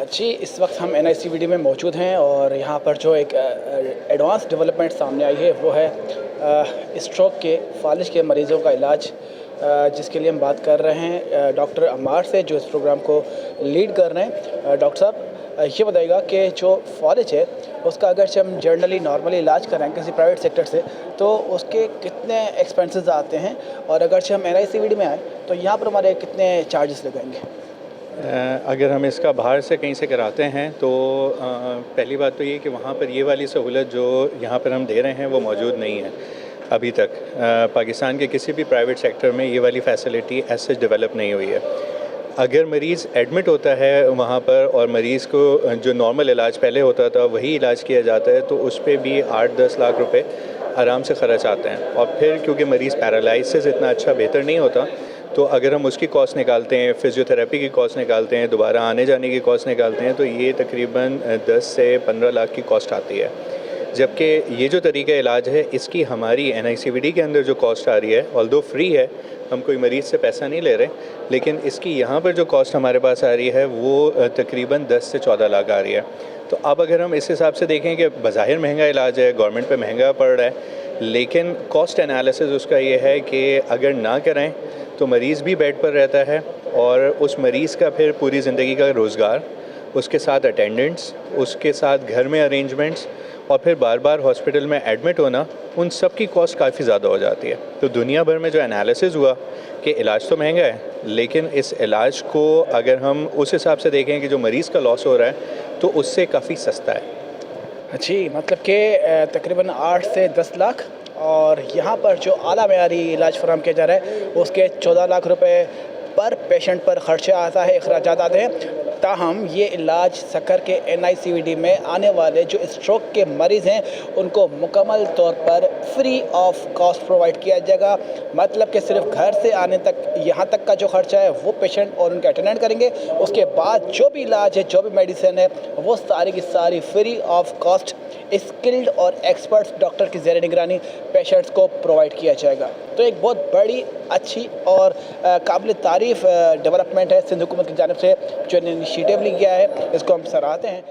जी, इस वक्त हम NICVD में मौजूद हैं और यहाँ पर जो एक एडवांस डेवलपमेंट सामने आई है वो है स्ट्रोक के फालिज के मरीज़ों का इलाज, जिसके लिए हम बात कर रहे हैं डॉक्टर अम्मार से, जो इस प्रोग्राम को लीड कर रहे हैं। डॉक्टर साहब, ये बताइएगा कि जो फालिज है उसका अगर हम जनरली नॉर्मली इलाज कराएं किसी प्राइवेट सेक्टर से तो उसके कितने एक्सपेंसेस आते हैं, और अगर हम NICVD में आए तो यहाँ पर हमारे कितने चार्जेस लगेंगे? अगर हम इसका बाहर से कहीं से कराते हैं तो पहली बात तो ये कि वहाँ पर ये वाली सहूलत जो यहाँ पर हम दे रहे हैं वो मौजूद नहीं है अभी तक। पाकिस्तान के किसी भी प्राइवेट सेक्टर में ये वाली फैसिलिटी ऐसे डेवलप नहीं हुई है। अगर मरीज़ एडमिट होता है वहाँ पर और मरीज़ को जो नॉर्मल इलाज पहले होता था वही इलाज किया जाता है तो उस पर भी 8-10 लाख रुपए आराम से ख़र्च आते हैं। और फिर क्योंकि मरीज़ पैरालाइसिस इतना अच्छा बेहतर नहीं होता, तो अगर हम उसकी कॉस्ट निकालते हैं, फ़िज़ियोथेरेपी की कॉस्ट निकालते हैं, दोबारा आने जाने की कॉस्ट निकालते हैं, तो ये तकरीबन 10 से 15 लाख की कॉस्ट आती है। जबकि ये जो तरीका इलाज है इसकी हमारी NICVD के अंदर जो कॉस्ट आ रही है, ऑल्दो फ्री है, हम कोई मरीज़ से पैसा नहीं ले रहे, लेकिन इसकी यहाँ पर जो कॉस्ट हमारे पास आ रही है वो तकरीबन 10 से 14 लाख आ रही है। तो अब अगर हम इस हिसाब से देखें कि बज़ाहिर महंगा इलाज है, गवर्नमेंट पे महंगा पड़ रहा है, लेकिन कॉस्ट एनालिसिस उसका ये है कि अगर ना करें तो मरीज़ भी बेड पर रहता है और उस मरीज़ का फिर पूरी ज़िंदगी का रोज़गार, उसके साथ अटेंडेंट्स, उसके साथ घर में अरेंजमेंट्स और फिर बार बार हॉस्पिटल में एडमिट होना, उन सब की कॉस्ट काफ़ी ज़्यादा हो जाती है। तो दुनिया भर में जो एनालिसिस हुआ कि इलाज तो महंगा है, लेकिन इस इलाज को अगर हम उस हिसाब से देखें कि जो मरीज़ का लॉस हो रहा है तो उससे काफ़ी सस्ता है। जी, मतलब कि तकरीबन 8 से 10 लाख, और यहाँ पर जो आला मेयारी इलाज फराहम किया जा रहा है उसके 14 लाख रुपए पर पेशेंट पर खर्चा आता है, अखराजात आते हैं। ताहम ये इलाज सकर के NICVD में आने वाले जो स्ट्रोक के मरीज़ हैं उनको मुकम्मल तौर पर फ्री ऑफ कॉस्ट प्रोवाइड किया जाएगा। मतलब कि सिर्फ घर से आने तक, यहाँ तक का जो खर्चा है वो पेशेंट और उनके अटेंडेंट करेंगे। उसके बाद जो भी इलाज है, जो भी मेडिसिन है, वो सारी की सारी फ्री ऑफ कॉस्ट स्किल्ड और एक्सपर्ट्स डॉक्टर की ज़ेर निगरानी पेशेंट्स को प्रोवाइड किया जाएगा। तो एक बहुत बड़ी, अच्छी और काबिल तारीफ़ डेवलपमेंट है सिंध हुकूमत की जानिब से, जो इनिशिएटिव लिया गया है, इसको हम सराहते हैं।